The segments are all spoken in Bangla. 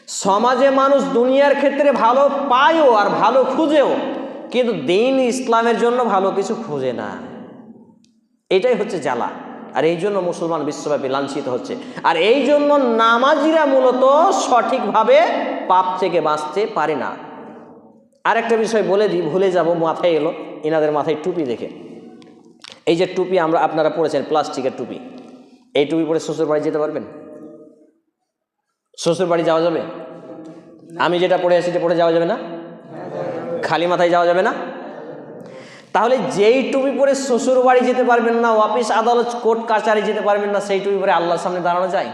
সমাজে মানুষ দুনিয়ার ক্ষেত্রে ভালো পায়ও আর ভালো খুঁজেও, কিন্তু দিন ইসলামের জন্য ভালো কিছু খুঁজে না। এটাই হচ্ছে জ্বালা। আর এই জন্য মুসলমান বিশ্বব্যাপী লাঞ্ছিত হচ্ছে। আর এই জন্য নামাজিরা মূলত সঠিকভাবে পাপ থেকে বাঁচতে পারে না। আর একটা বিষয় বলে দিই, ভুলে যাব, মাথায় এলো, এনাদের মাথায় টুপি দেখে। এই যে টুপি আপনারা পরেছেন, প্লাস্টিকের টুপি, এই টুপি পরে শ্বশুর বাড়ি যেতে পারবেন? শ্বশুর বাড়ি যাওয়া যাবে? আমি যেটা পরে আছি, এটা পরে যাওয়া যাবে না? খালি মাথায় যাওয়া যাবে না? তাহলে যেই টুপি পরে শ্বশুর বাড়ি যেতে পারবেন না, অফিস আদালত কোর্ট কাছারি যেতে পারবেন না, সেই টুপি পরে আল্লাহর সামনে দাঁড়ানো যায়?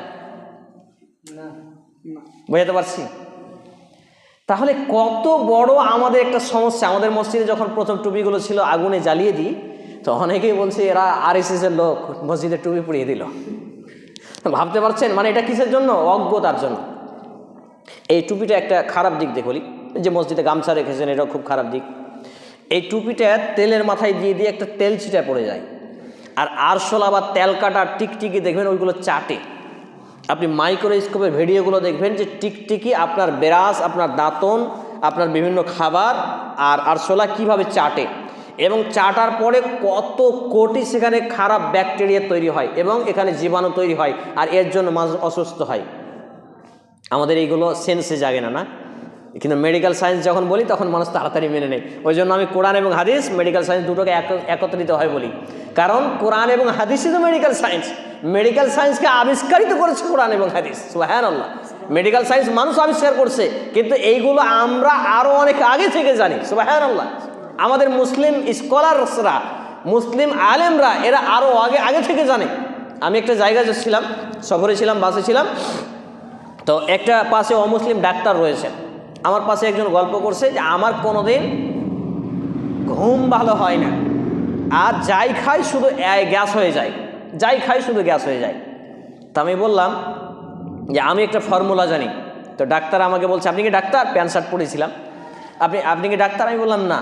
বুঝাতে পারছি? তাহলে কত বড় আমাদের একটা সমস্যা। আমাদের মসজিদে যখন প্রথম টুপিগুলো ছিল, আগুনে জ্বালিয়ে দিই, তো অনেকেই বলছে এরা RSS এর লোক, মসজিদে টুপি পরিয়ে দিল। ভাবতে পারছেন? মানে এটা কিসের জন্য? অজ্ঞতার জন্য। এই টুপিটা একটা খারাপ দিক দেখি, যে মসজিদে গামছা রেখেছেন, এটাও খুব খারাপ দিক। এই টুপিটা তেলের মাথায় দিয়ে দিয়ে একটা তেল ছিটা পড়ে যায়। আর আরশোলা বা তেল কাটা টিকটিকি দেখবেন, ওইগুলো চাটে। আপনি মাইক্রোস্কোপের ভিডিওগুলো দেখবেন যে টিকটিকি আপনার ব্রাশ, আপনার দাঁতন, আপনার বিভিন্ন খাবার আর আরশোলা কীভাবে চাটে, এবং চাটার পরে কত কোটি সেখানে খারাপ ব্যাকটেরিয়া তৈরি হয় এবং এখানে জীবাণু তৈরি হয়, আর এর জন্য মানুষ অসুস্থ হয়। আমাদের এইগুলো সেন্সে জাগে না, কিন্তু মেডিকেল সায়েন্স যখন বলি তখন মানুষ তাড়াতাড়ি মেনে নেয়। ওই জন্য আমি কোরআন এবং হাদিস, মেডিকেল সায়েন্স দুটোকে একত্রিত হয় বলি, কারণ কোরআন এবং হাদিসই তো মেডিকেল সায়েন্স। মেডিকেল সায়েন্সকে আবিষ্কারিত করেছে কোরআন এবং হাদিস। সুবহানাল্লাহ। মেডিকেল সায়েন্স মানুষ আবিষ্কার করছে, কিন্তু এইগুলো আমরা আরও অনেক আগে থেকে জানি। সুবহানাল্লাহ। আমাদের মুসলিম স্কলারসরা, মুসলিম আলেমরা, এরা আরও আগে থেকে জানে। আমি একটা জায়গায় ছিলাম, সফরে ছিলাম, বাসে ছিলাম, তো একটা পাশে অমুসলিম ডাক্তার রয়েছে। আমার পাশে একজন গল্প করছে যে আমার কোনোদিন ঘুম ভালো হয় না, আর যাই খাই শুধু গ্যাস হয়ে যায়, যাই খাই শুধু গ্যাস হয়ে যায়। তা আমি বললাম যে আমি একটা ফর্মুলা জানি। তো ডাক্তার আমাকে বলছে, আপনি কি ডাক্তার? প্যান্ট শার্ট পরেছিলাম। আপনি কি ডাক্তার? আমি বললাম না।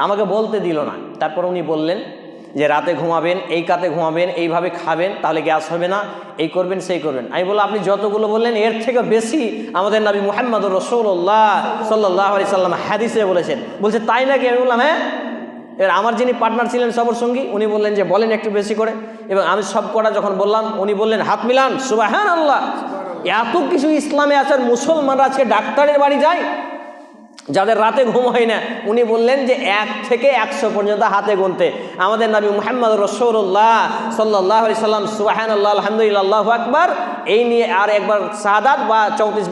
আমাকে বলতে দিল না। তারপর উনি বললেন যে রাতে ঘুমাবেন, এই কাতে ঘুমাবেন, এইভাবে খাবেন, তাহলে গ্যাস হবে না, এই করবেন, সেই করবেন। আমি বললাম আপনি যতগুলো বললেন এর থেকে বেশি আমাদের নবী মুহাম্মদুর রাসূলুল্লাহ সাল্লাল্লাহু আলাইহি সাল্লাম হাদিসে বলেছেন। বলছে তাই নাকি? আমি বললাম হ্যাঁ। এবার আমার যিনি পার্টনার ছিলেন সফর সঙ্গী, উনি বললেন যে বলেন একটু বেশি করে। এবং আমি সব কটা যখন বললাম, উনি বললেন হাত মিলান। সুবহানাল্লাহ। এত কিছু ইসলামে আছে, মুসলমানরা আজকে ডাক্তারের বাড়ি যায় যাদের রাতে ঘুম হয় না। উনি বললেন যে 1 থেকে 100 পর্যন্ত হাতে গুনতে। আমাদের নবী মুহাম্মদুর রাসূলুল্লাহ সাল্লাল্লাহু আলাইহি সাল্লাম সুবহানাল্লাহ, আলহামদুলিল্লাহ, আল্লাহু আকবার, এই নিয়ে আর একবার শাহাদাত বা 34